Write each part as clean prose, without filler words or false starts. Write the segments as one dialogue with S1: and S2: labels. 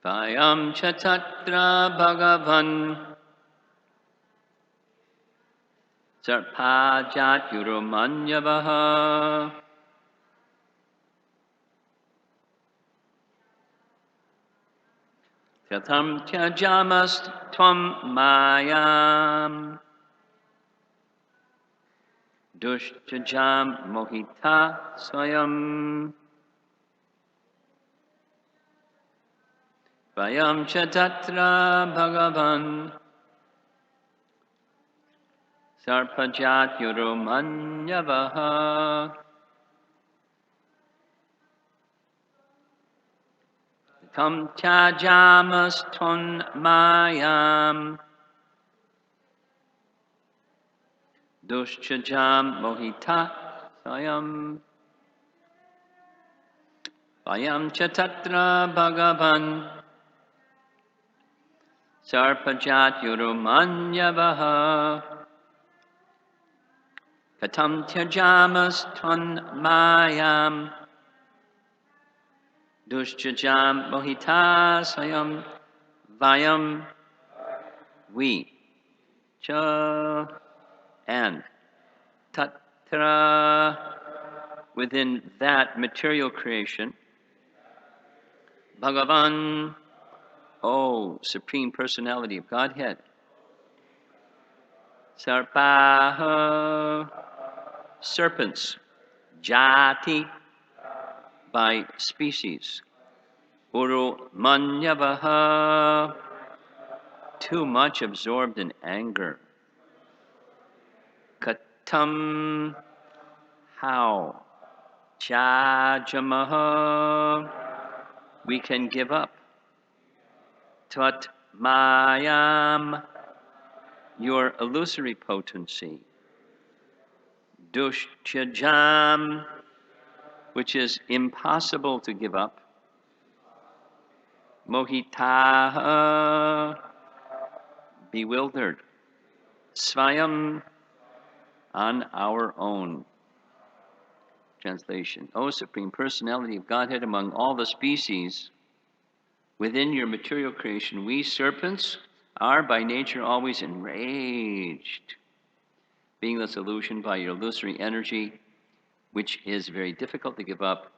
S1: Vayam cha tatra bhagavan sarpajat yurumanyavaha Tatham tyajamas tvam mayam dushtajam mohita swayam Vayam cha tatra bhagavan sarpajat yurumanyavaha Tam tyajamas ton mayam dushchajam mohita sayam Vayam cha tatra bhagavan sarpajat yurumanyavaha Katam tyajamas ton mayam dushchajam mohita sayam Vayam we cha and tatra within that material creation Bhagavan O Supreme Personality of Godhead Sarpaha serpents Jati by species Uru Manyavaha too much absorbed in anger Katam how Jajamaha we can give up Tat Mayam your illusory potency Dushchajam which is impossible to give up Mohitaha bewildered Svayam on our own Translation O Supreme Personality of Godhead among all the species within your material creation we serpents are by nature always enraged being thus illusioned by your illusory energy which is very difficult to give up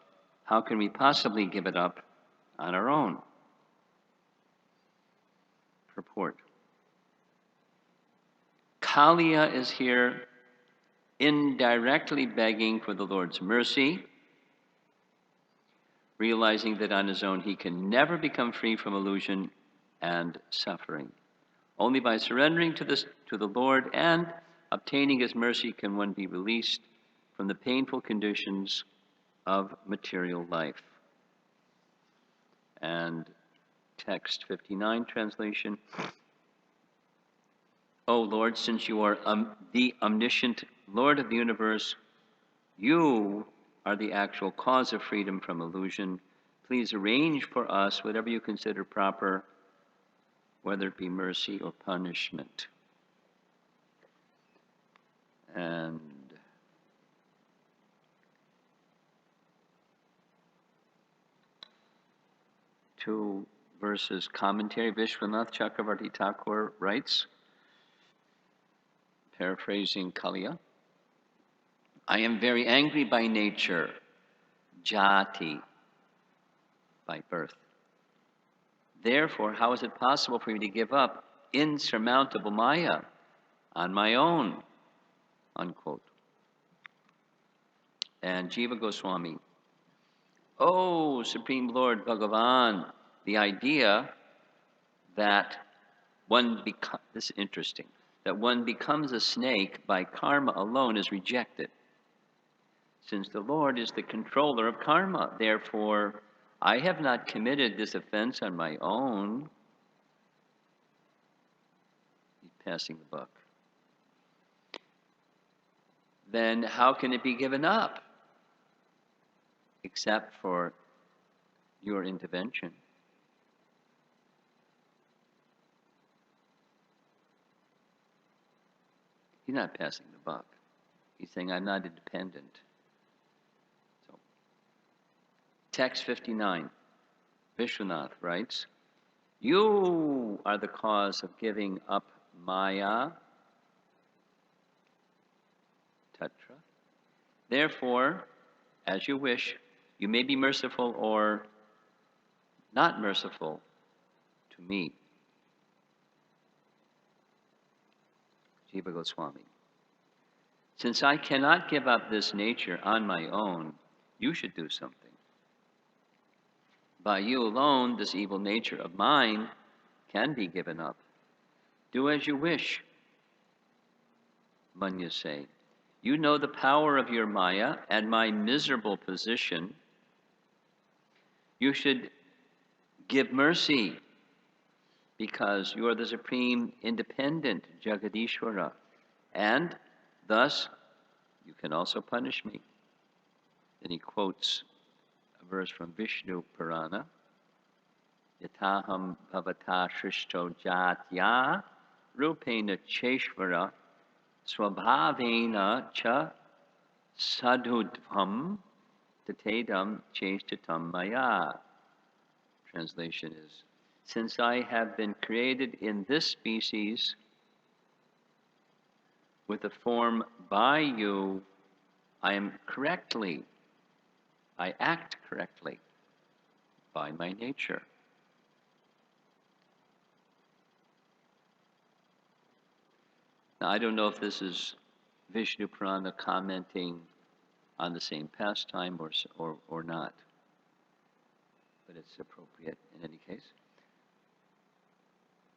S1: how can we possibly give it up on our own Purport Kaliya is here indirectly begging for the Lord's mercy, realizing that on his own he can never become free from illusion and suffering. Only by surrendering to the Lord and obtaining his mercy can one be released from the painful conditions of material life. And text 59 translation. O Lord, since you are the omniscient Lord of the universe, you are the actual cause of freedom from illusion. Please arrange for us whatever you consider proper, whether it be mercy or punishment. And two verses commentary. Vishwanath Chakravarti Thakur writes, paraphrasing Kaliya, I am very angry by nature, jati, by birth. Therefore, how is it possible for me to give up insurmountable Maya on my own? Unquote. And Jiva Goswami, oh, Supreme Lord Bhagavan, the idea that this is interesting, that one becomes a snake by karma alone is rejected. Since the Lord is the controller of karma, therefore, I have not committed this offense on my own. He's passing the buck. Then how can it be given up? Except for your intervention. He's not passing the buck. He's saying, I'm not independent. So, text 59, Vishwanath writes, You are the cause of giving up Maya, Tatra. Therefore, as you wish, you may be merciful or not merciful to me. Jiva Goswami. Since I cannot give up this nature on my own, you should do something. By you alone, this evil nature of mine can be given up. Do as you wish, Manya say. You know the power of your Maya and my miserable position. You should give mercy because you are the supreme independent Jagadishvara, and thus you can also punish me. Then he quotes a verse from Vishnu Purana, Yataham bhavata shrishto jatya rupena cheshvara swabhavena cha sadhudvam tatedam cheshtatam maya. Translation is, since I have been created in this species with a form by you, I act correctly by my nature. Now, I don't know if this is Vishnu Purana commenting on the same pastime or not, but it's appropriate in any case.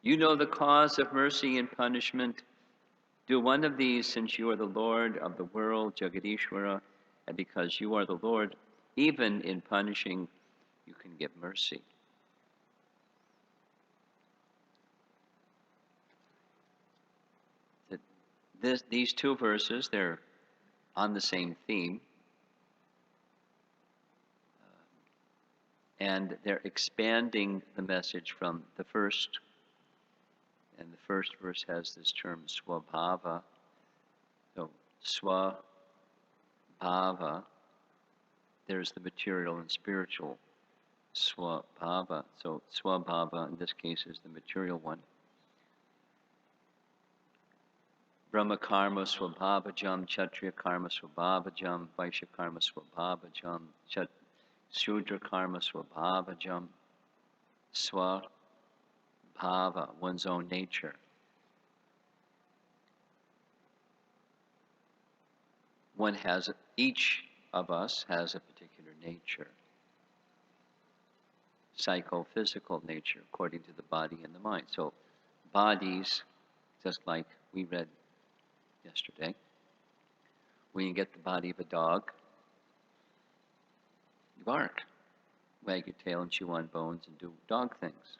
S1: You know the cause of mercy and punishment. Do one of these, since you are the Lord of the world, Jagadishvara, and because you are the Lord, even in punishing, you can give mercy. These two verses, they're on the same theme, and they're expanding the message from the first. And the first verse has this term swabhava. So swabhava, there's the material and spiritual swabhava. So swabhava in this case is the material one. Brahma karma swabhavajam, Kshatriya karma swabhavajam, Vaishya karma swabhavajam, Shudra karma swabhavajam, swabhava, one's own nature. Each of us has a particular nature, psychophysical nature, according to the body and the mind. So bodies, just like we read yesterday, when you get the body of a dog, you bark, wag your tail and chew on bones and do dog things.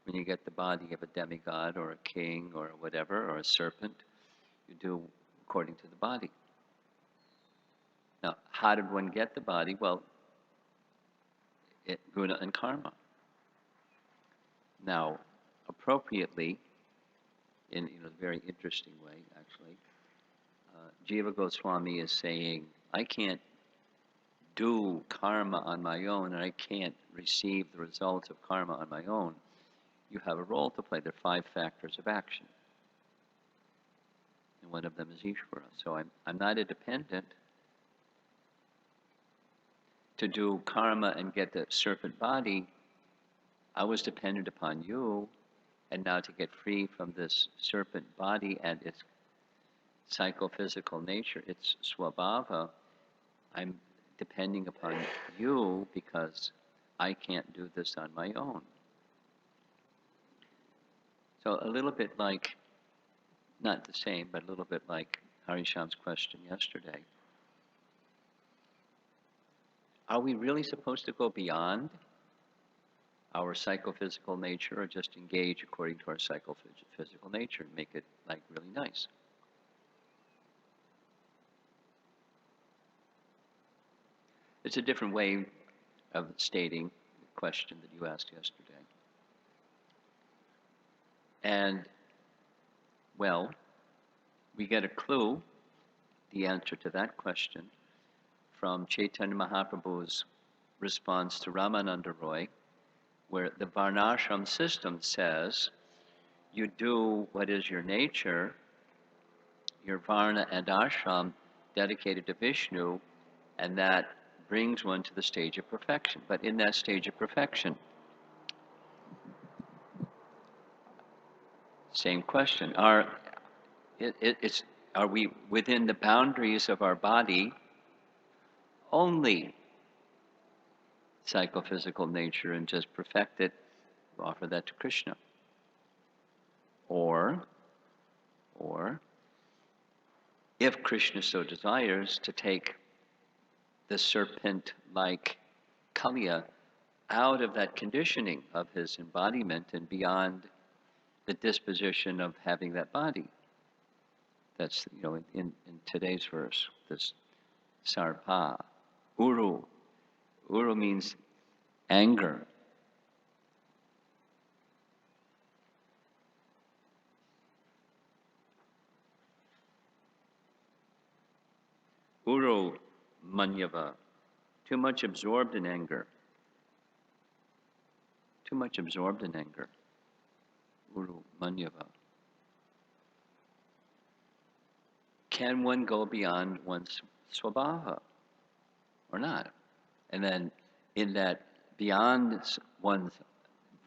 S1: When you get the body of a demigod or a king or whatever, or a serpent, you do according to the body. Now, how did one get the body? Well, guna and karma. Now, appropriately, in a very interesting way, actually, Jiva Goswami is saying, I can't do karma on my own, and I can't receive the results of karma on my own. You have a role to play. There are 5 factors of action, and one of them is Ishvara. So I'm not a dependent to do karma and get the serpent body. I was dependent upon you, and now to get free from this serpent body and its psychophysical nature, its swabhava, I'm depending upon you because I can't do this on my own. So a little bit like, not the same, but a little bit like Harisham's question yesterday. Are we really supposed to go beyond our psychophysical nature, or just engage according to our psychophysical nature and make it like really nice? It's a different way of stating the question that you asked yesterday. And, well, we get a clue, the answer to that question, from Chaitanya Mahaprabhu's response to Ramananda Roy where the varnashram system says you do what is your nature, your varna and ashram dedicated to Vishnu, and that brings one to the stage of perfection. But in that stage of perfection, same question: are we within the boundaries of our body only psychophysical nature and just perfect it, offer that to Krishna? Or if Krishna so desires, to take the serpent-like Kaliya out of that conditioning of his embodiment and beyond the disposition of having that body. That's, in today's verse, this sarpa, uru. Uru means anger. Uru manyava, too much absorbed in anger. Too much absorbed in anger. Uru manyava. Can one go beyond one's swabhava or not? And then in that beyond one's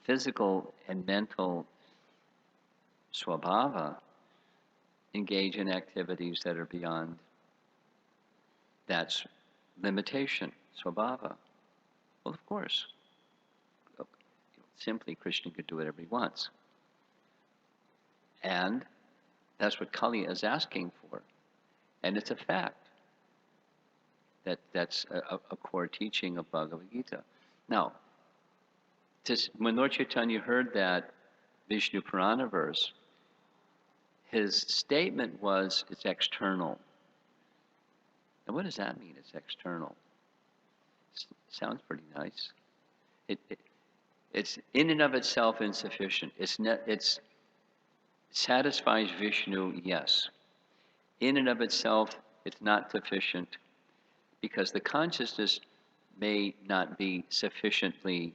S1: physical and mental swabhava, engage in activities that are beyond that's limitation, swabhava. Well, of course. Simply, Krishna could do whatever he wants. And that's what Kali is asking for. And it's a fact. That's a core teaching of Bhagavad Gita. Now, when Lord Chaitanya heard that Vishnu Purana verse, his statement was, it's external. And what does that mean, it's external? Sounds pretty nice. It's in and of itself insufficient. It satisfies Vishnu, yes. In and of itself, it's not sufficient because the consciousness may not be sufficiently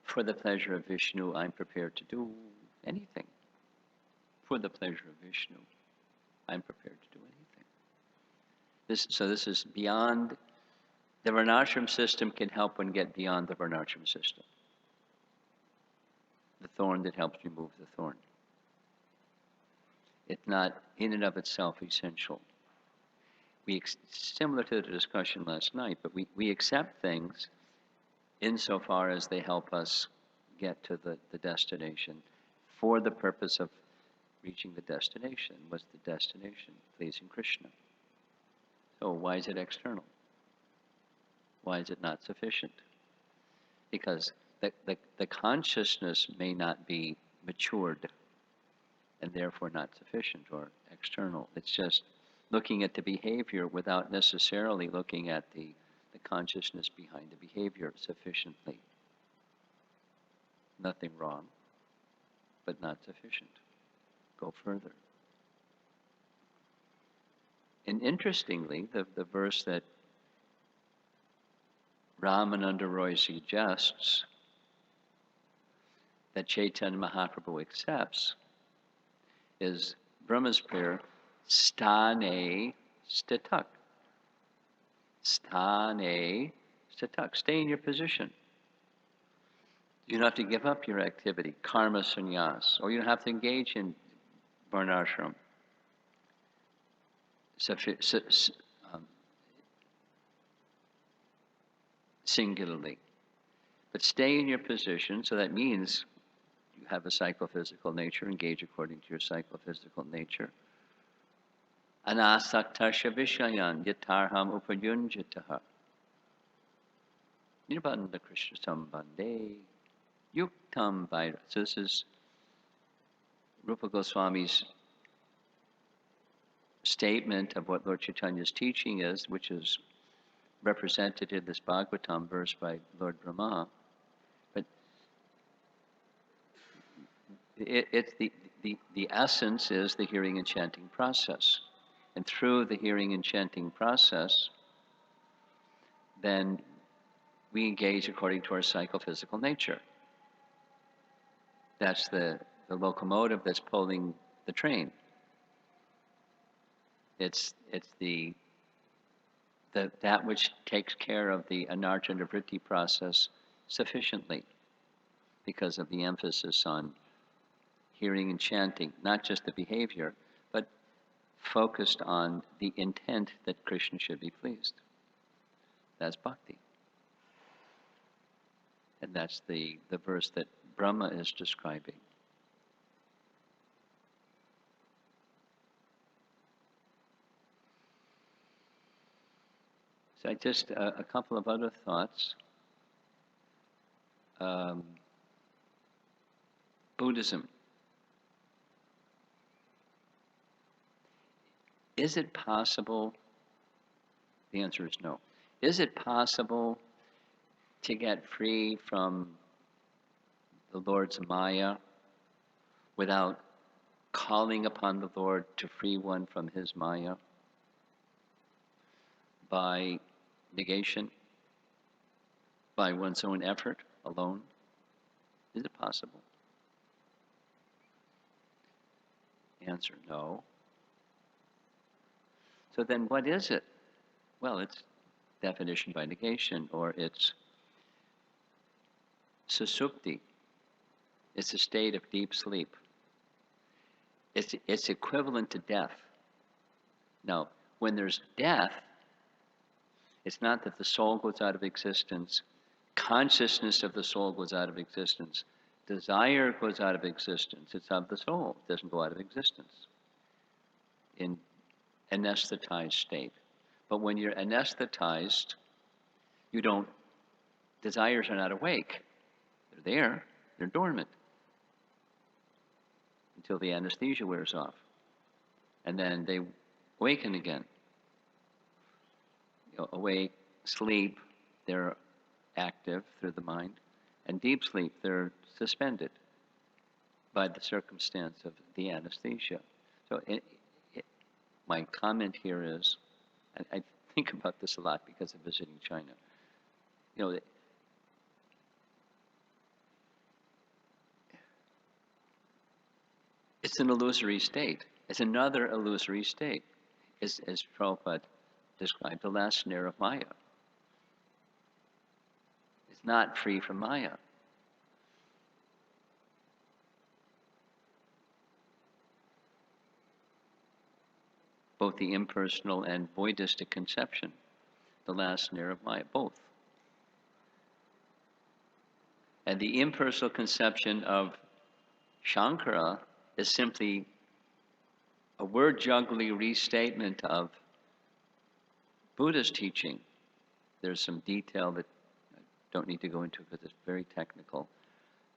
S1: for the pleasure of Vishnu. I'm prepared to do anything. For the pleasure of Vishnu, I'm prepared to do anything. So this is beyond. The varnashram system can help one get beyond the varnashram system. The thorn that helps remove the thorn. It's not in and of itself essential. Similar to the discussion last night, but we accept things insofar as they help us get to the destination for the purpose of reaching the destination. What's the destination? Pleasing Krishna. So why is it external? Why is it not sufficient? Because the consciousness may not be matured and therefore not sufficient or external. It's just looking at the behavior without necessarily looking at the consciousness behind the behavior sufficiently. Nothing wrong, but not sufficient. Go further. And interestingly, the verse that Ramananda Roy suggests that Chaitanya Mahaprabhu accepts is Brahma's prayer, Stane Statak. Stane Statak. Stay in your position. You don't have to give up your activity, karma sannyas, or you don't have to engage in varnashram. Singularly. But stay in your position, so that means you have a psychophysical nature, engage according to your psychophysical nature. Anasaktasya vishayan yatarham upayunjitaha. Nirbanda Krishna sambande yuktam vaira. So this is Rupa Goswami's statement of what Lord Chaitanya's teaching is, which is represented in this Bhagavatam verse by Lord Brahma. But it's the essence is the hearing and chanting process. And through the hearing and chanting process, then we engage according to our psychophysical nature. That's the locomotive that's pulling the train. It's that which takes care of the anartha and vritti process sufficiently because of the emphasis on hearing and chanting, not just the behavior, but focused on the intent that Krishna should be pleased. That's bhakti. And that's the verse that Brahma is describing. So I just, a couple of other thoughts. Buddhism. Is it possible? The answer is no. Is it possible to get free from the Lord's Maya without calling upon the Lord to free one from his Maya by negation, by one's own effort alone? Is it possible? Answer, no. So then what is it? Well, it's definition by negation, or it's susupti. It's a state of deep sleep. It's equivalent to death. Now, when there's death, it's not that the soul goes out of existence, consciousness of the soul goes out of existence, desire goes out of existence. It's of the soul. It doesn't go out of existence in anesthetized state. But when you're anesthetized, desires are not awake. They're there, they're dormant until the anesthesia wears off. And then they awaken again. Awake, sleep, they're active through the mind. And deep sleep, they're suspended by the circumstance of the anesthesia. So my comment here is, and I think about this a lot because of visiting China. It's an illusory state. It's another illusory state, as Prabhupada described the last snare of Maya. It's not free from Maya. Both the impersonal and voidistic conception, the last snare of Maya, both. And the impersonal conception of Shankara is simply a word juggly restatement of Buddha's teaching. There's some detail that I don't need to go into because it's very technical.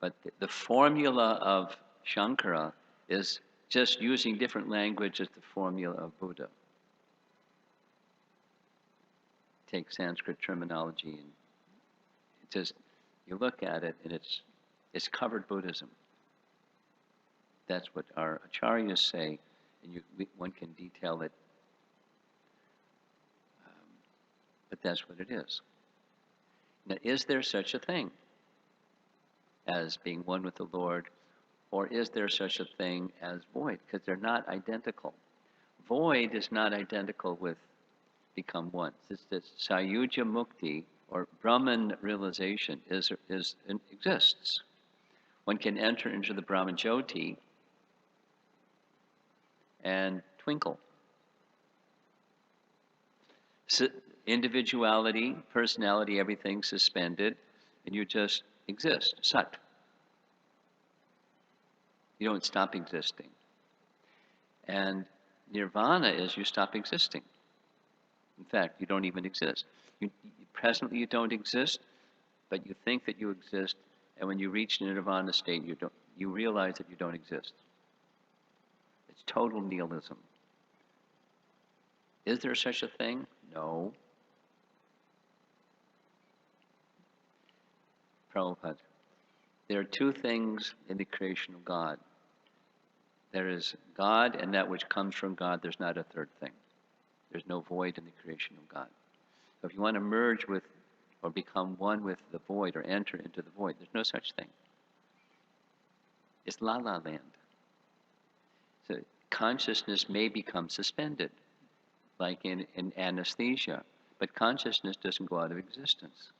S1: But the formula of Shankara is just using different language as the formula of Buddha. Take Sanskrit terminology and it just, you look at it and it's covered Buddhism. That's what our acharyas say, and one can detail it, but that's what it is. Now, is there such a thing as being one with the Lord, or is there such a thing as void? Because they're not identical. Void is not identical with become one. It's this Sayuja Mukti, or Brahman realization, exists. One can enter into the Brahman Jyoti and twinkle. Individuality, personality, everything suspended, and you just exist, sat. You don't stop existing. And nirvana is you stop existing. In fact, you don't even exist. Presently you don't exist, but you think that you exist, and when you reach the nirvana state, you realize that you don't exist. It's total nihilism. Is there such a thing? No. Prabhupada, there are two things in the creation of God. There is God and that which comes from God. There's not a third thing. There's no void in the creation of God. So if you want to merge with or become one with the void, or enter into the void. There's no such thing. It's la la land. So consciousness may become suspended, like in anesthesia, but consciousness doesn't go out of existence.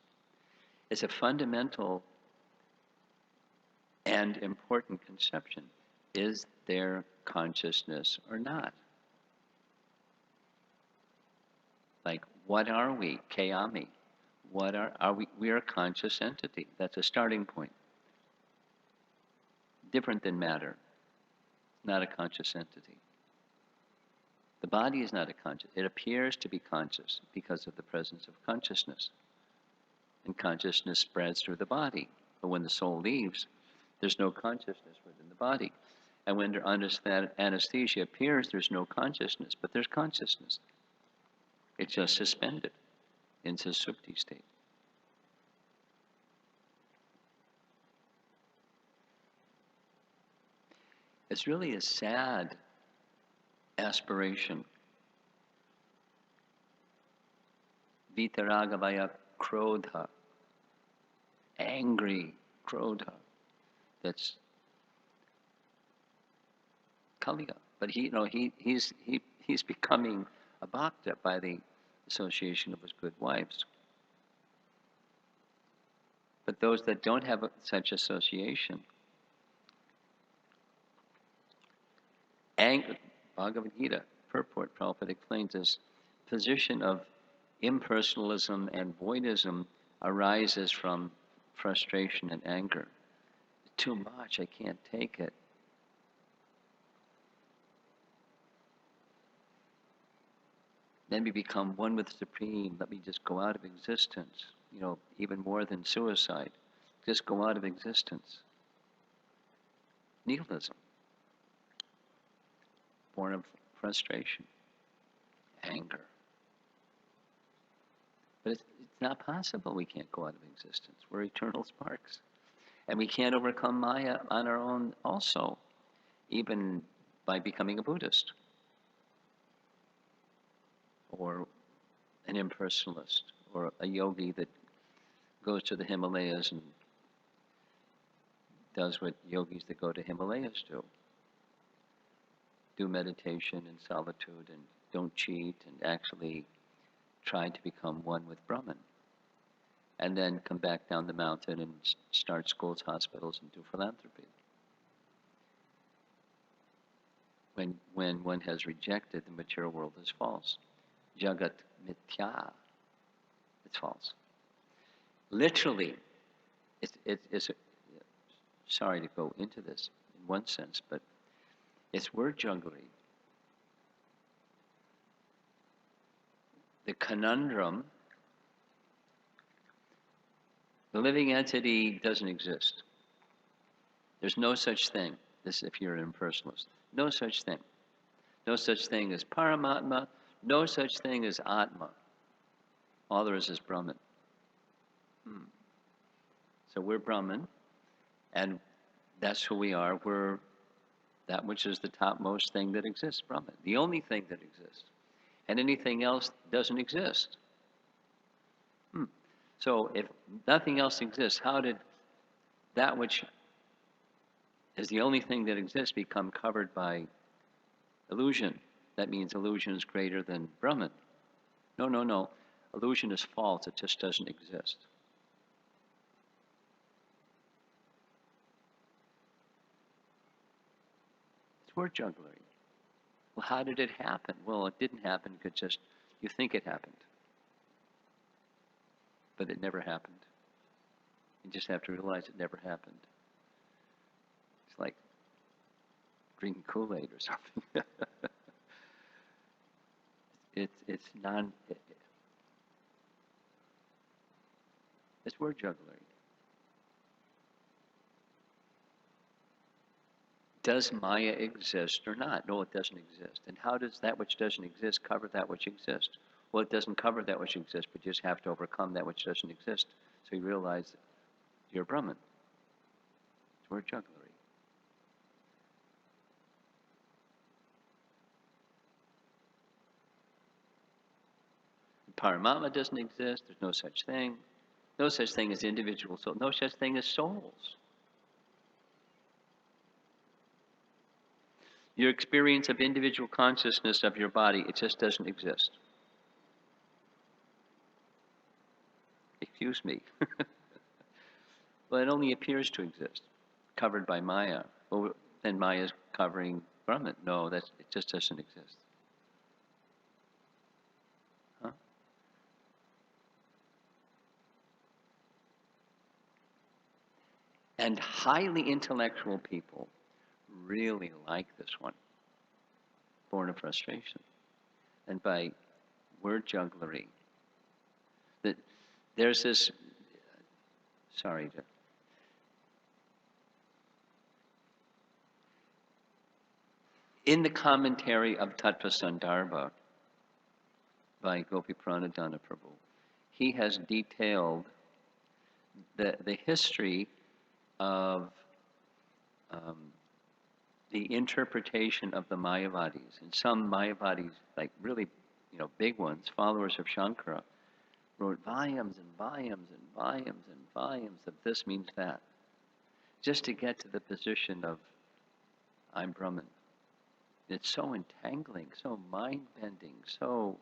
S1: It's a fundamental and important conception. Is there consciousness or not? Like, what are we? Kayami. What are we? We are a conscious entity. That's a starting point. Different than matter. Not a conscious entity. The body is not a conscious. It appears to be conscious because of the presence of consciousness. And consciousness spreads through the body. But when the soul leaves, there's no consciousness within the body. And when anesthesia appears, there's no consciousness, but there's consciousness. It's just suspended in susupti state. It's really a sad aspiration. Vitaragavaya krodha, angry krodha. That's Kaliga. But he's becoming a bhakta by the association of his good wives. But those that don't have such association, Bhagavad Gita purport, Prabhupada explains this position of impersonalism and voidism arises from frustration and anger. Too much, I can't take it. Then we become one with the Supreme. Let me just go out of existence. Even more than suicide. Just go out of existence. Nihilism. Born of frustration, anger. But it's not possible we can't go out of existence. We're eternal sparks. And we can't overcome Maya on our own also, even by becoming a Buddhist or an impersonalist or a yogi that goes to the Himalayas and does what yogis that go to Himalayas do. Do meditation and solitude and don't cheat and actually try to become one with Brahman. And then come back down the mountain and start schools, hospitals, and do philanthropy. When one has rejected the material world as false. Jagat mithya. It's false. Literally, it's sorry to go into this in one sense, but it's word jugglery. The conundrum, the living entity doesn't exist. There's no such thing, this if you're an impersonalist. No such thing. No such thing as Paramatma, no such thing as Atma. All there is Brahman. So we're Brahman, and that's who we are. We're that which is the topmost thing that exists, Brahman. The only thing that exists. And anything else doesn't exist. So if nothing else exists, how did that which is the only thing that exists become covered by illusion? That means illusion is greater than Brahman. No. Illusion is false. It just doesn't exist. It's word jugglery. Well, how did it happen? Well, it didn't happen because just you think it happened. But it never happened. You just have to realize it never happened. It's like drinking Kool-Aid or something. It's word jugglery. Does Maya exist or not? No, it doesn't exist. And how does that which doesn't exist cover that which exists? Well, it doesn't cover that which exists, but you just have to overcome that which doesn't exist. So you realize that you're Brahman. It's word jugglery. Paramatma doesn't exist. There's no such thing. No such thing as individual souls. No such thing as souls. Your experience of individual consciousness of your body, it just doesn't exist. Excuse me. Well, it only appears to exist, covered by Maya. Well, then Maya's covering from it. No, it just doesn't exist. Huh? And highly intellectual people really like this one, born of frustration. And by word jugglery, that there's this, sorry, in the commentary of Tattva Sandarbha by Gopi Pranadhana Prabhu, he has detailed the history of the interpretation of the Mayavadis. And some Mayavadis, like really, big ones, followers of Shankara, wrote volumes and volumes and volumes and volumes of this means that, just to get to the position of I'm Brahman. It's so entangling, so mind-bending, so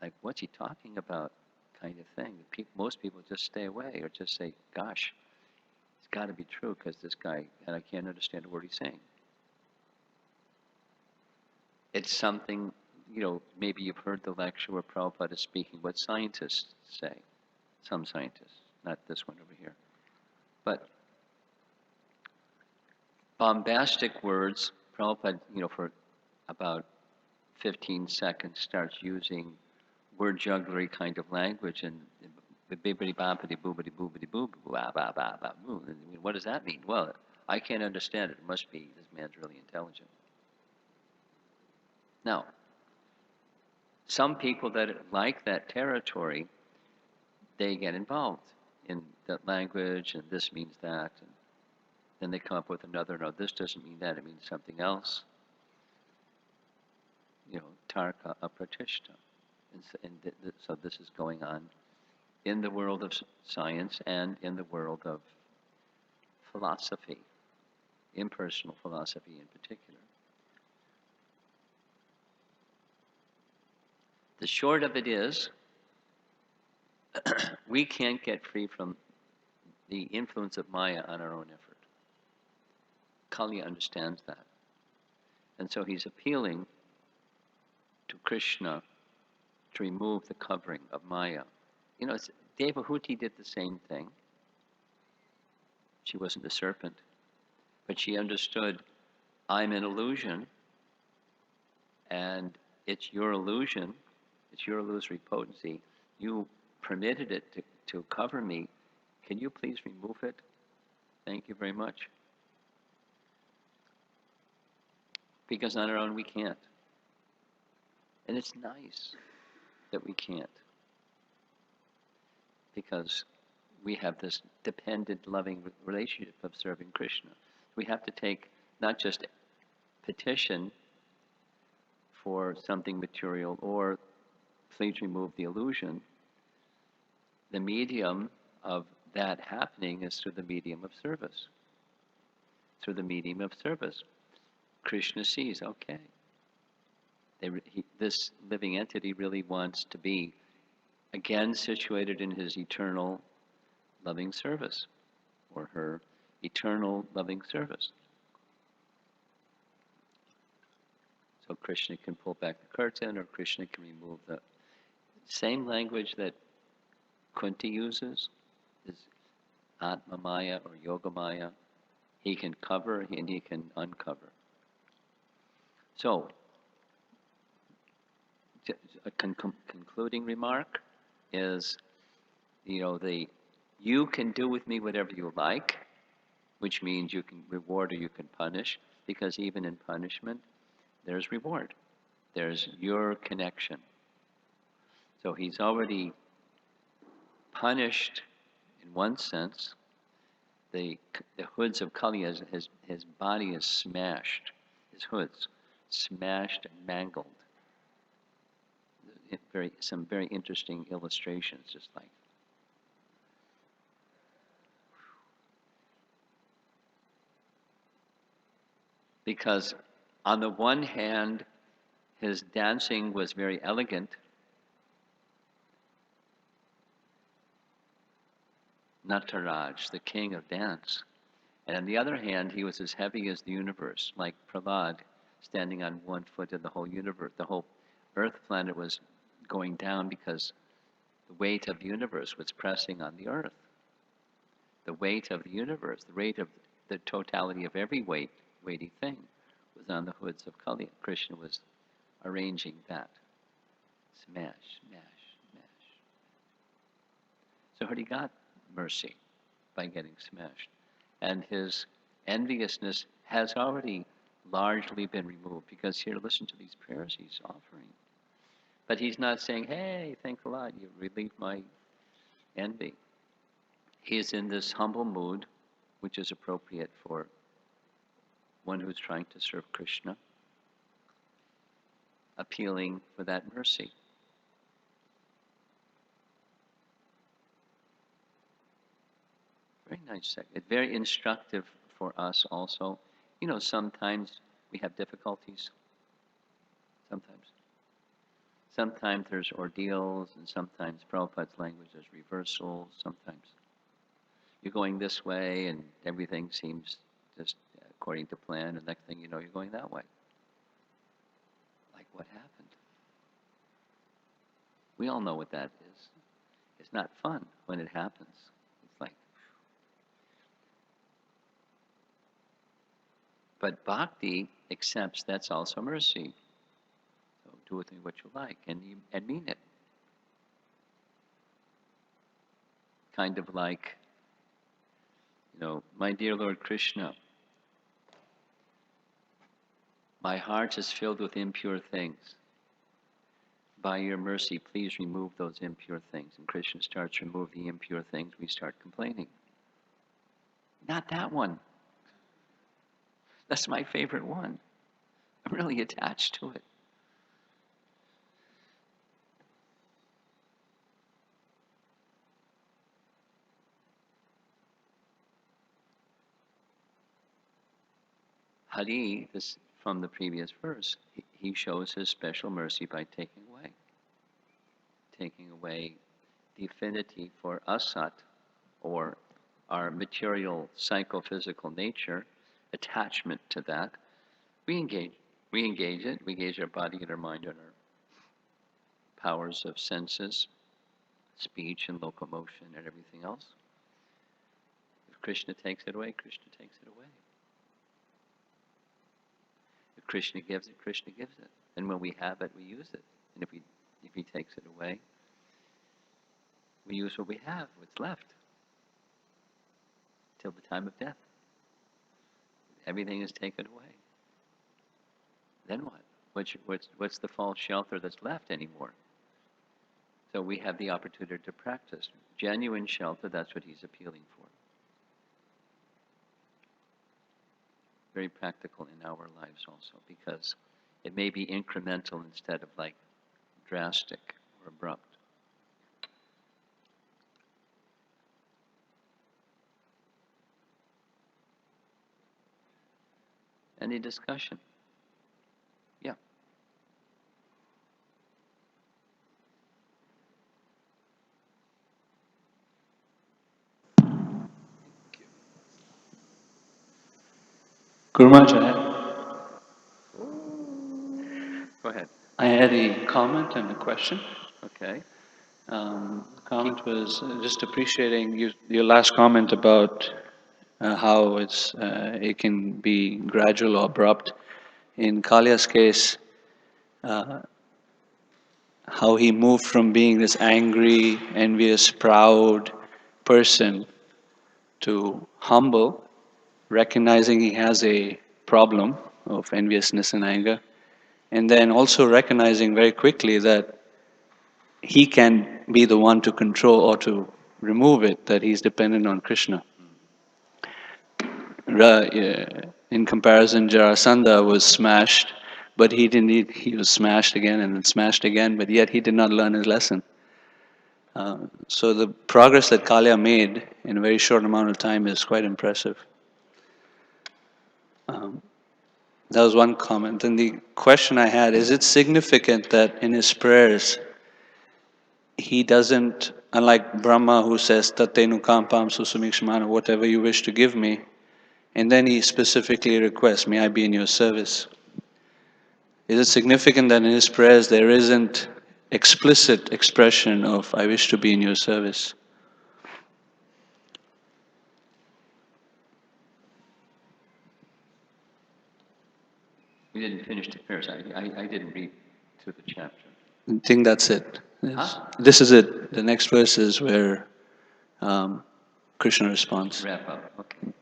S1: like, what's he talking about kind of thing. Most people just stay away or just say, gosh, it's got to be true because this guy, and I can't understand a word he's saying. It's something, maybe you've heard the lecture where Prabhupada is speaking what scientists say. Some scientists, not this one over here. But bombastic words, Prabhupada, for about 15 seconds starts using word jugglery kind of language and bibbidi bobbidi boobidi boobidi boo ba ba ba ba boo. What does that mean? Well, I can't understand it. It must be this man's really intelligent. Now, some people that like that territory, they get involved in that language and this means that, and then they come up with another. No, this doesn't mean that. It means something else. Tarka apratishta. So this is going on in the world of science and in the world of philosophy, impersonal philosophy in particular. The short of it is, we can't get free from the influence of Maya on our own effort. Kali understands that. And so he's appealing to Krishna to remove the covering of Maya. Devahuti did the same thing. She wasn't a serpent, but she understood, I'm an illusion, and it's your illusion, it's your illusory potency. You permitted it to cover me. Can you please remove it? Thank you very much. Because on our own we can't. And it's nice that we can't. Because we have this dependent, loving relationship of serving Krishna. We have to take not just petition for something material or please remove the illusion. The medium of that happening is through the medium of service. Through the medium of service. Krishna sees, okay, this living entity really wants to be again situated in his eternal loving service, or her eternal loving service. So Krishna can pull back the curtain, or Krishna can remove the same language that Kunti uses, is Atma Maya or Yoga Maya. He can cover and he can uncover. So, a concluding remark is, you can do with me whatever you like, which means you can reward or you can punish, because even in punishment, there's reward. There's your connection. So he's already punished, in one sense, the hoods of Kali. His body is smashed, his hoods smashed and mangled. Some very interesting illustrations, just like Because on the one hand, his dancing was very elegant, Nataraj, the king of dance. And on the other hand, he was as heavy as the universe, like Prahlad, standing on one foot in the whole universe. The whole Earth planet was going down because the weight of the universe was pressing on the Earth. The weight of the universe, the weight of the totality of every weighty thing was on the hoods of Kali. Krishna was arranging that. Smash, smash, smash. So he got mercy by getting smashed. And his enviousness has already largely been removed, because here, listen to these prayers he's offering. But he's not saying, hey, thank a lot, you relieved my envy. He is in this humble mood, which is appropriate for one who's trying to serve Krishna, appealing for that mercy. Very nice second. Very instructive for us also. You know, sometimes we have difficulties. Sometimes there's ordeals, and sometimes Prabhupada's language is reversals. Sometimes you're going this way and everything seems just according to plan, and next thing you know, you're going that way. Like, what happened? We all know what that is. It's not fun when it happens. It's like, but bhakti accepts that's also mercy. So do with me what you like, and mean it. Kind of like, you know, my dear Lord Krishna, my heart is filled with impure things. By your mercy, please remove those impure things. And Krishna starts to remove the impure things, we start complaining. Not that one. That's my favorite one. I'm really attached to it. Hari, this from the previous verse, he shows his special mercy by taking away the affinity for asat, or our material psychophysical nature, attachment to that. We engage it, we engage our body and our mind and our powers of senses, speech and locomotion and everything else. If Krishna takes it away, Krishna takes it away. If Krishna gives it, Krishna gives it. And when we have it, we use it. And if he takes it away, we use what we have, what's left, till the time of death. Everything is taken away. Then what? What's the false shelter that's left anymore? So we have the opportunity to practice. Genuine shelter, that's what he's appealing for. Very practical in our lives also, because it may be incremental instead of like drastic or abrupt. Any discussion? Yeah.
S2: Guru Maharaj,
S1: Go ahead.
S2: I had a comment and a question.
S1: Okay.
S2: Comment was just appreciating your last comment about how it can be gradual or abrupt. In Kalia's case, how he moved from being this angry, envious, proud person to humble, recognizing he has a problem of enviousness and anger, and then also recognizing very quickly that he can be the one to control or to remove it, that he's dependent on Krishna. In comparison, Jarasandha was smashed, but he was smashed again and then smashed again, but yet he did not learn his lesson. So the progress that Kalia made in a very short amount of time is quite impressive. Um, That was one comment. And the question I had is it significant that in his prayers he doesn't, unlike Brahma who says, Tatenu kampam susumikshmana, whatever you wish to give me, and then he specifically requests, may I be in your service. Is it significant that in his prayers there isn't explicit expression of, I wish to be in your service?
S1: We didn't finish the prayers. I didn't read through the chapter.
S2: I think that's it.
S1: Huh?
S2: This is it. The next verse is where Krishna responds.
S1: Wrap up. Okay.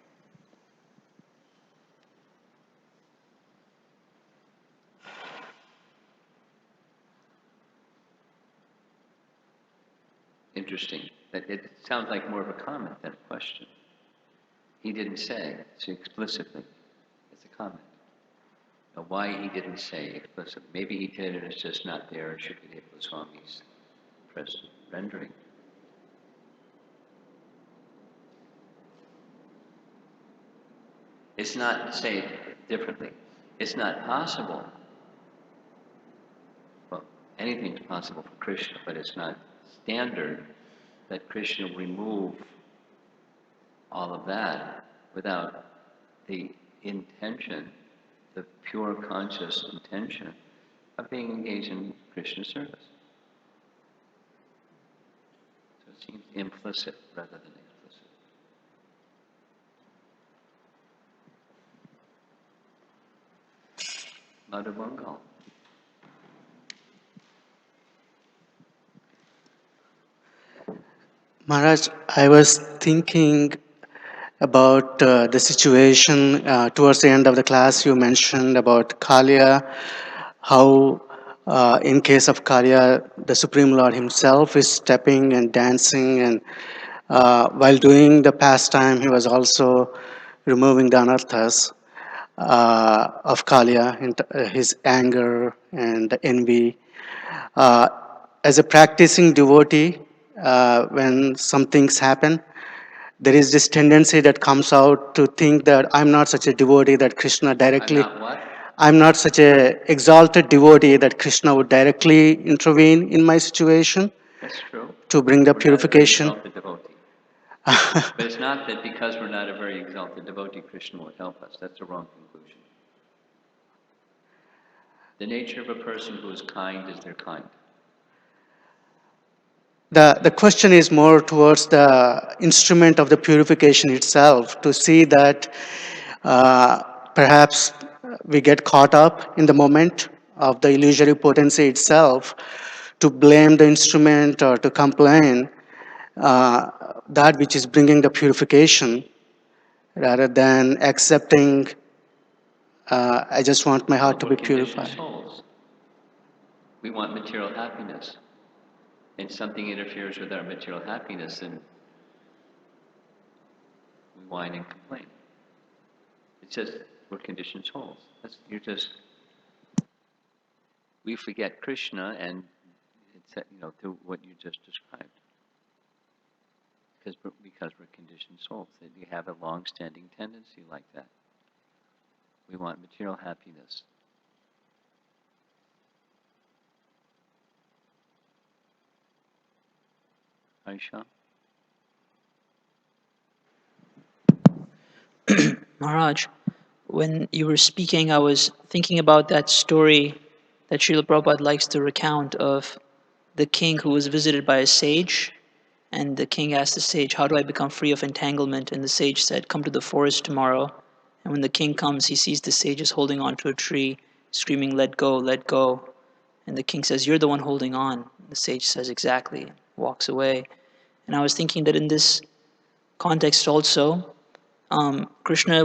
S1: Interesting. That it sounds like more of a comment than a question. He didn't say so explicitly. It's a comment. Now, why he didn't say explicitly? Maybe he did, and it's just not there in Shukadeva Swami's present rendering. It's not, say it differently, it's not possible. Well, anything's possible for Krishna, but it's not standard that Krishna remove all of that without the intention, the pure conscious intention of being engaged in Krishna service. So it seems implicit rather than explicit. Madhu Bangal.
S3: Maharaj, I was thinking about the situation towards the end of the class. You mentioned about Kalia, how in case of Kalia, the Supreme Lord himself is stepping and dancing, and while doing the pastime, he was also removing the anarthas of Kalia, his anger and envy. Uh, as a practicing devotee, when some things happen, there is this tendency that comes out to think that I'm not such a devotee that Krishna directly.
S1: I'm not what?
S3: I'm not such a exalted devotee that Krishna would directly intervene in my situation
S1: That's true.
S3: to bring the
S1: We're not a very
S3: purification.
S1: exalted devotee. But it's not that because we're not a very exalted devotee, Krishna won't help us. That's a wrong conclusion. The nature of a person who is kind is they're kind.
S3: The question is more towards the instrument of the purification itself, to see that perhaps we get caught up in the moment of the illusory potency itself, to blame the instrument or to complain that which is bringing the purification, rather than accepting, I just want my heart
S1: But
S3: to
S1: we're
S3: be
S1: conditioned
S3: purified.
S1: souls. We want material happiness. And something interferes with our material happiness, and we whine and complain. It says we're conditioned souls. We forget Krishna, and it's through what you just described. Because we're conditioned souls, that we have a long-standing tendency like that. We want material happiness. Aisha?
S4: Maharaj, when you were speaking, I was thinking about that story that Srila Prabhupada likes to recount of the king who was visited by a sage. And the king asked the sage, how do I become free of entanglement? And the sage said, come to the forest tomorrow. And when the king comes, he sees the sage is holding on to a tree, screaming, let go, let go. And the king says, you're the one holding on. The sage says, exactly, and walks away. And I was thinking that in this context also, Krishna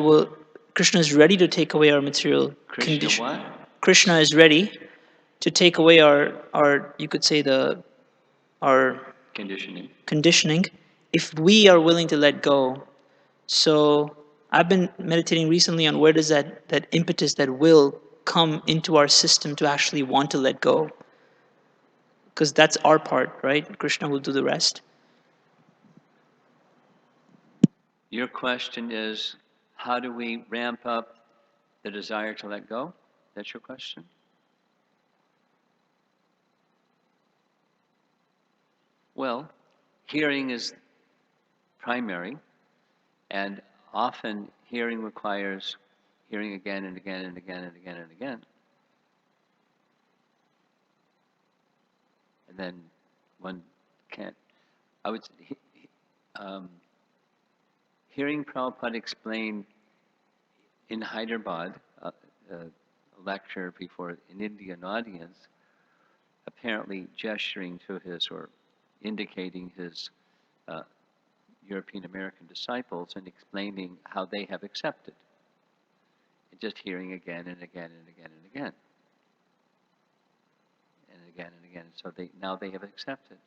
S4: is ready to take away our material
S1: Krishna
S4: condition.
S1: what?
S4: Krishna is ready to take away our you could say our
S1: Conditioning.
S4: conditioning if we are willing to let go. So I've been meditating recently on where does that impetus, that will come into our system to actually want to let go. Because that's our part, right? Krishna will do the rest.
S1: Your question is, how do we ramp up The desire to let go? That's your question? Well, hearing is primary, and often hearing requires hearing again and again and again and again and again. And then one can't. I would hearing Prabhupada explain in Hyderabad, a lecture before an Indian audience, apparently gesturing to his or indicating his European American disciples and explaining how they have accepted. And just hearing again and again and again and again. And again and again. So now they have accepted.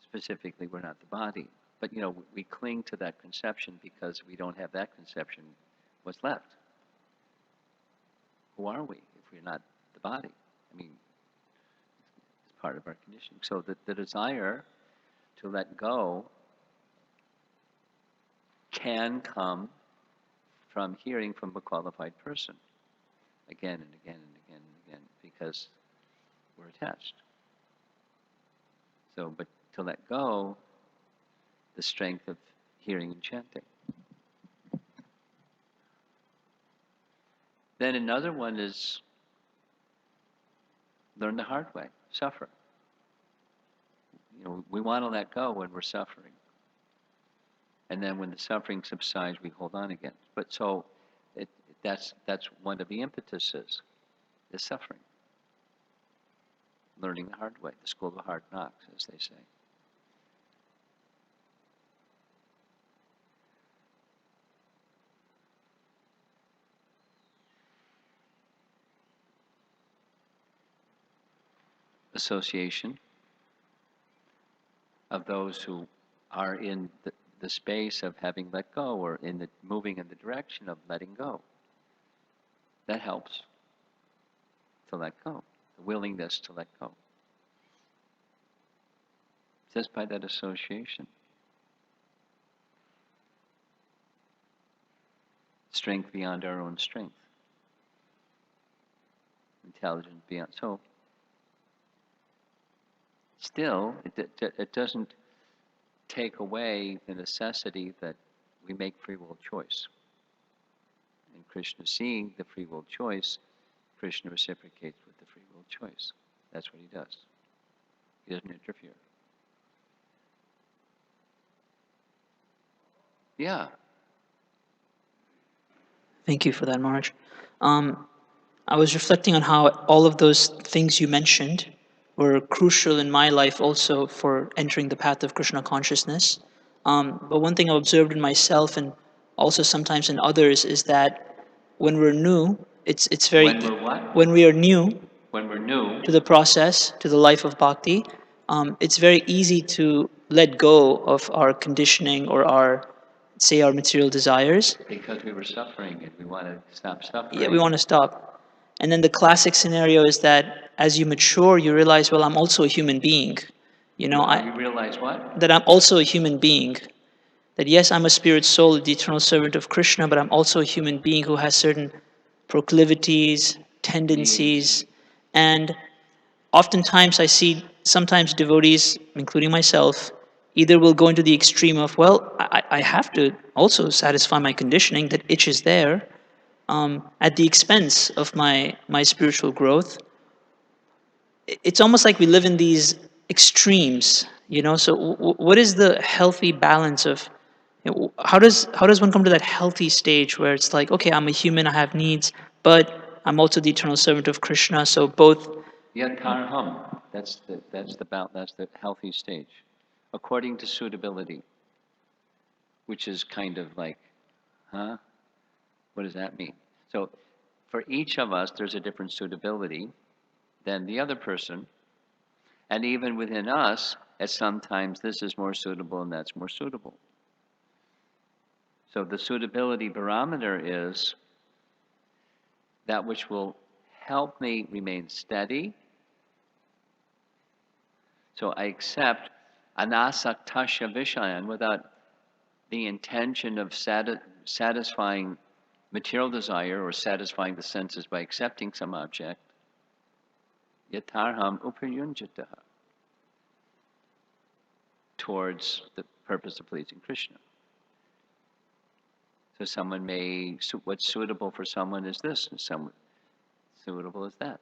S1: Specifically, we're not the body. But we cling to that conception because we don't have that conception. What's left? Who are we if we're not the body? I mean, it's part of our conditioning. So the desire to let go can come from hearing from a qualified person again and again and again and again because we're attached. So, but to let go, the strength of hearing and chanting. Then another one is learn the hard way, suffer. We want to let go when we're suffering. And then when the suffering subsides, we hold on again. But so that's one of the impetuses, is suffering. Learning the hard way, the school of the hard knocks, as they say. Association of those who are in the space of having let go or moving in the direction of letting go. That helps to let go, the willingness to let go. Just by that association. Strength beyond our own strength. Intelligence beyond. So, still, it doesn't take away the necessity that we make free will choice. And Krishna, seeing the free will choice, Krishna reciprocates with the free will choice. That's what he does. He doesn't interfere. Yeah.
S4: Thank you for that, Marge. I was reflecting on how all of those things you mentioned were crucial in my life also for entering the path of Krishna consciousness. But one thing I've observed in myself and also sometimes in others is that when we're new, it's very
S1: When we're what?
S4: when we are new
S1: When we're new,
S4: to the process, to the life of bhakti, it's very easy to let go of our conditioning or our material desires.
S1: because we were suffering and we want to stop suffering.
S4: Yeah, we want to stop. And then the classic scenario is that as you mature, you realize, well, I'm also a human being. You
S1: realize what?
S4: that I'm also a human being. That yes, I'm a spirit soul, the eternal servant of Krishna, but I'm also a human being who has certain proclivities, tendencies, and oftentimes I see sometimes devotees, including myself, either will go into the extreme of, well, I have to also satisfy my conditioning, that itch is there, at the expense of my spiritual growth. It's almost like we live in these extremes, So what is the healthy balance of how does one come to that healthy stage where it's like, okay, I'm a human, I have needs, but I'm also the eternal servant of Krishna, so both.
S1: Yat karham. That's the healthy stage, according to suitability, which is kind of like, huh? What does that mean? So, for each of us, there's a different suitability than the other person, and even within us, at sometimes this is more suitable and that's more suitable. So the suitability barometer is that which will help me remain steady. So I accept anasaktasya vishayan without the intention of satisfying material desire or satisfying the senses by accepting some object, yatarham upayunjataha, towards the purpose of pleasing Krishna. So someone may, what's suitable for someone is this, and someone suitable is that.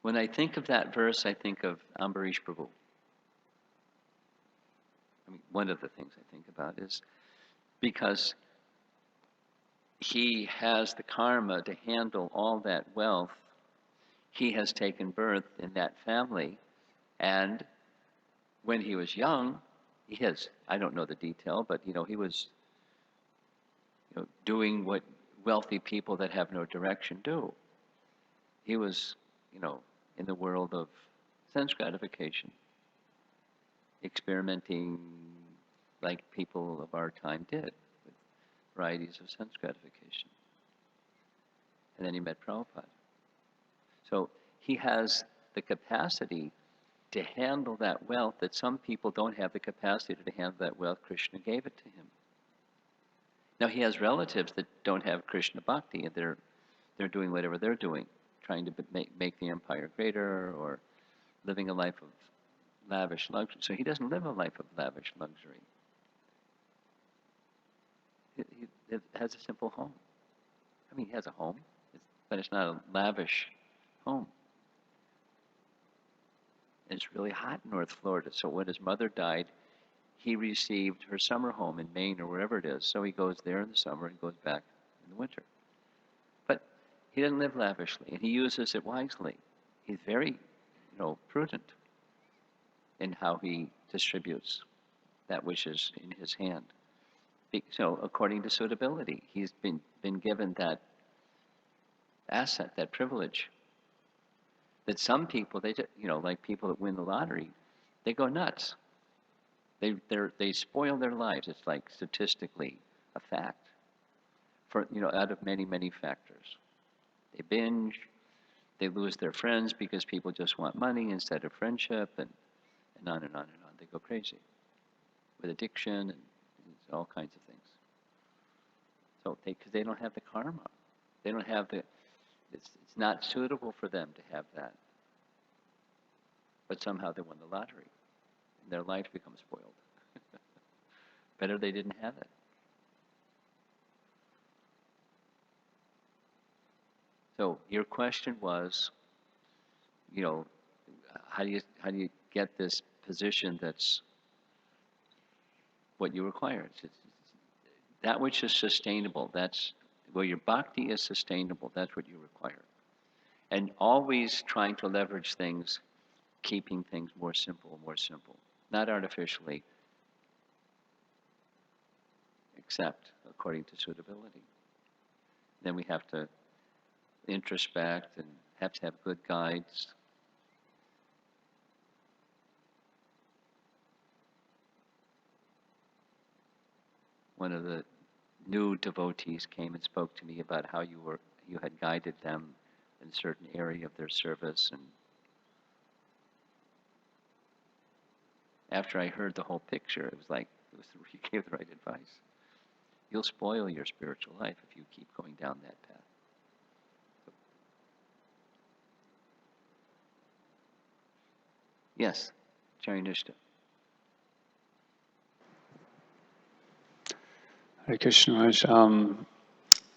S1: When I think of that verse, I think of Ambarish Prabhu. I mean, one of the things I think about is because he has the karma to handle all that wealth. He has taken birth in that family, and when he was young, I don't know the detail, but he was doing what wealthy people that have no direction do. He was, in the world of sense gratification, experimenting like people of our time did, with varieties of sense gratification. And then he met Prabhupada. So he has the capacity to handle that wealth that some people don't have the capacity to handle that wealth. Krishna gave it to him. Now he has relatives that don't have Krishna bhakti, and they're doing whatever they're doing, trying to make the empire greater or living a life of lavish luxury. So he doesn't live a life of lavish luxury. He has a simple home. I mean, he has a home, but it's not a lavish home. And it's really hot in North Florida. So when his mother died, he received her summer home in Maine or wherever it is. So he goes there in the summer and goes back in the winter. But he doesn't live lavishly, and he uses it wisely. He's very, prudent in how he distributes that which is in his hand. So according to suitability, he's been given that asset, that privilege, that some people, like people that win the lottery, they go nuts. They spoil their lives. It's like statistically a fact. For out of many, many factors. They binge, they lose their friends because people just want money instead of friendship, and on and on and on. They go crazy with addiction and all kinds of things. So because they don't have the karma. They don't have it's not suitable for them to have that. But somehow they won the lottery, and their lives become spoiled. Better they didn't have it. So your question was, how do you get this position that's what you require? It's that which is sustainable. That's where your bhakti is sustainable. That's what you require. And always trying to leverage things, keeping things more simple, not artificially, except according to suitability. Then we have to introspect and have to have good guides. One of the new devotees came and spoke to me about how you had guided them in a certain area of their service, and after I heard the whole picture, it was like you gave the right advice. You'll spoil your spiritual life if you keep going down that path. Yes, Charinishta.
S2: Hare Krishna Maharaj.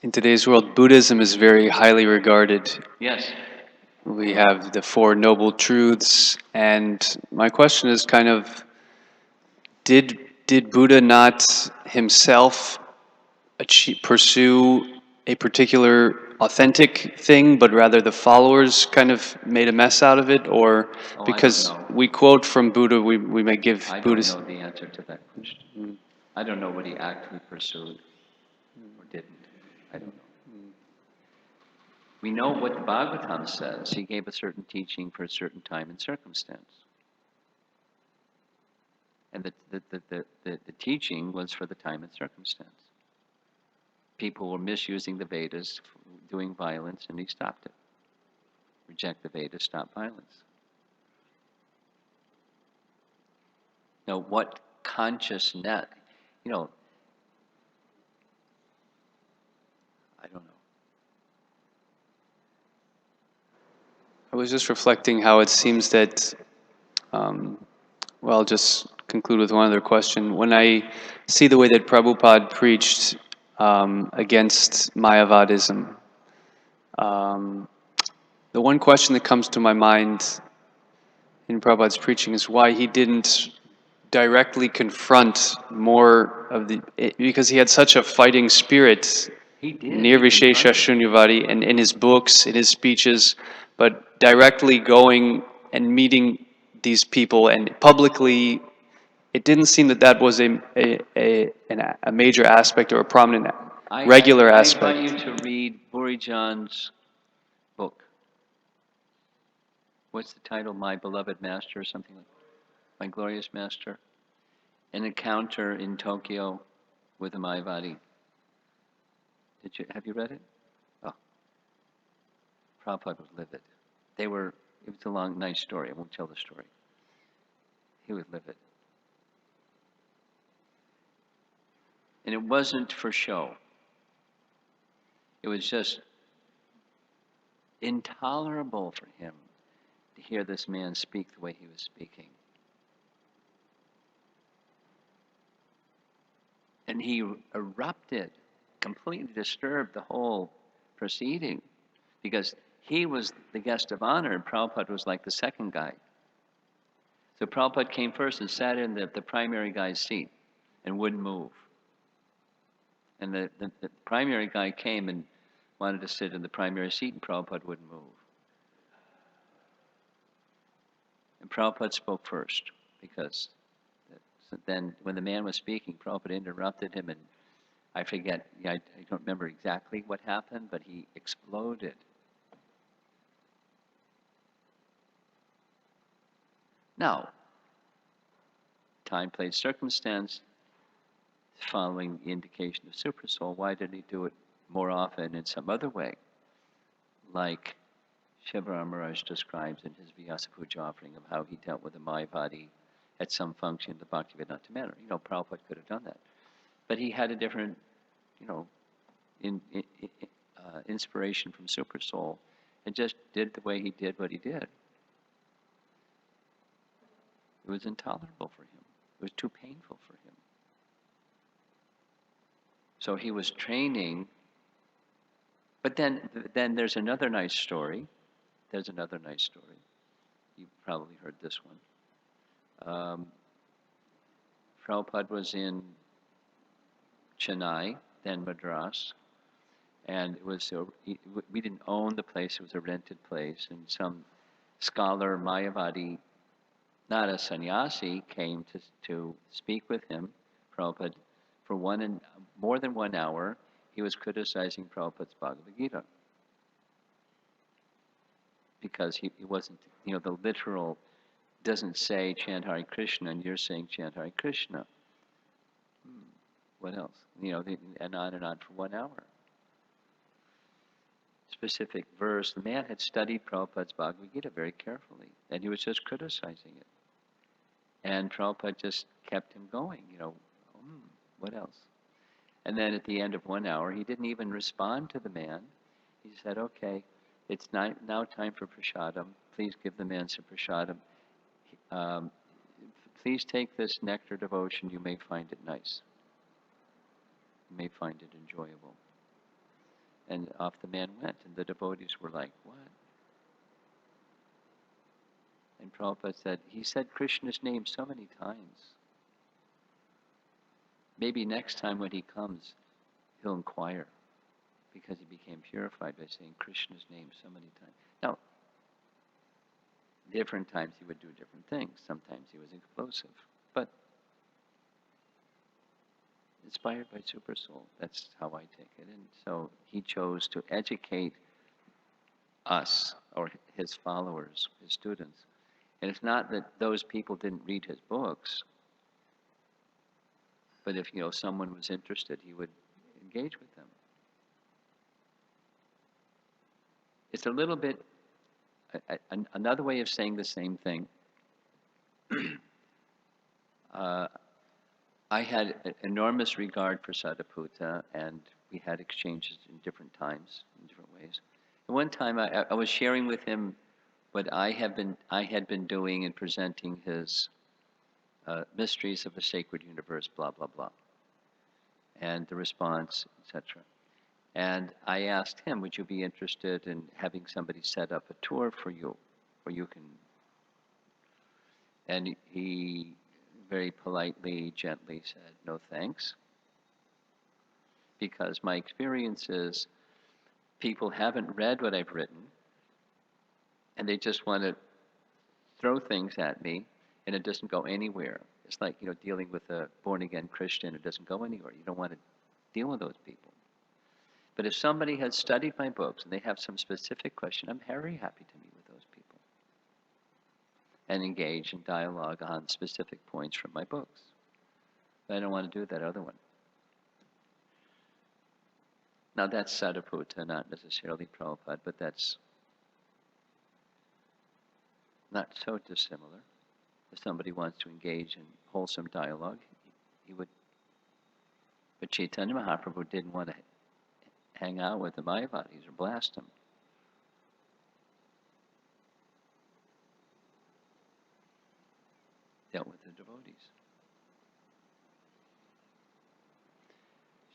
S2: In today's world, Buddhism is very highly regarded.
S1: Yes.
S2: We have the Four Noble Truths, and my question is kind of, did Buddha not himself pursue a particular authentic thing, but rather the followers kind of made a mess out of it? Or because we quote from Buddha, we may give Buddhist...
S1: I don't know the answer to that question. I don't know what he actually pursued or didn't. I don't know. We know what the Bhagavatam says. He gave a certain teaching for a certain time and circumstance. And the teaching was for the time and circumstance. People were misusing the Vedas, doing violence, and he stopped it. Reject the Vedas, stop violence. Now, what consciousness? you know, I don't know.
S2: I was just reflecting how it seems that, well, I'll just conclude with one other question. When I see the way that Prabhupada preached against Mayavadism, the one question that comes to my mind in Prabhupada's preaching is why he didn't directly confront more of the, because he had such a fighting spirit,
S1: He did.
S2: Nirvishesha Shunyavadi, and in his books, in his speeches, but directly going and meeting these people and publicly, it didn't seem that that was a major aspect or a prominent, regular
S1: I
S2: aspect.
S1: invite you to read Burijan's book. What's the title? My Beloved Master, or something like that. My Glorious Master. An encounter in Tokyo with a Mayavadi. Have you read it? Oh, Prabhupada was livid. It was a long, nice story. I won't tell the story. He was livid. And it wasn't for show. It was just intolerable for him to hear this man speak the way he was speaking. And he erupted, completely disturbed the whole proceeding, because he was the guest of honor and Prabhupada was like the second guy. So Prabhupada came first and sat in the primary guy's seat and wouldn't move. And the primary guy came and wanted to sit in the primary seat, and Prabhupada wouldn't move. And Prabhupada spoke first, because then when the man was speaking, Prabhupada interrupted him, and I forget, I don't remember exactly what happened, but he exploded. Now, time, place, circumstance, following the indication of Supersoul, why did he do it more often in some other way? Like Shivaram Maharaj describes in his Vyasa Puja offering of how he dealt with the Mayavadi at some function in the Bhaktivedanta manner. Prabhupada could have done that. But he had a different, inspiration from Supersoul and just did the way he did what he did. It was intolerable for him. It was too painful for him. So he was training. But then there's another nice story. There's another nice story. You've probably heard this one. Prabhupada was in Chennai, then Madras, and we didn't own the place. It was a rented place, and some scholar Mayavadi, not a sannyasi, came to speak with him, Prabhupada, for more than 1 hour. He was criticizing Prabhupada's Bhagavad Gita because he wasn't, the literal doesn't say chant Hare Krishna, and you're saying chant Hare Krishna. What else? And on for 1 hour. Specific verse. The man had studied Prabhupada's Bhagavad Gita very carefully, and he was just criticizing it. And Prabhupada just kept him going, what else? And then at the end of 1 hour, he didn't even respond to the man. He said, okay, it's now time for prasadam. Please give the man some prasadam. Please take this nectar devotion. You may find it nice. You may find it enjoyable. And off the man went, and the devotees were like, what? And Prabhupada said, he said Krishna's name so many times. Maybe next time when he comes, he'll inquire, because he became purified by saying Krishna's name so many times. Now, different times he would do different things. Sometimes he was explosive, but inspired by Supersoul. That's how I take it. And so he chose to educate us, or his followers, his students. And it's not that those people didn't read his books, but if someone was interested, he would engage with them. It's a little bit another way of saying the same thing. I had enormous regard for Sariputta, and we had exchanges in different times, in different ways. And one time, I was sharing with him what I had been doing in presenting his mysteries of the sacred universe, blah blah blah, and the response, etc. And I asked him, "Would you be interested in having somebody set up a tour for you, where you can?" And he very politely, gently said, "No, thanks." Because my experience is people haven't read what I've written and they just want to throw things at me and it doesn't go anywhere. It's like, dealing with a born again Christian who doesn't go anywhere. You don't want to deal with those people. But if somebody has studied my books and they have some specific question, I'm very happy to meet with those people and engage in dialogue on specific points from my books. But I don't want to do that other one. Now that's Sariputta, not necessarily Prabhupada, but that's not so dissimilar. If somebody wants to engage in wholesome dialogue, he would. But Chaitanya Mahaprabhu didn't want to hang out with the Mayavadis or blast them. Dealt with the devotees.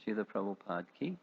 S1: Srila Prabhupada ki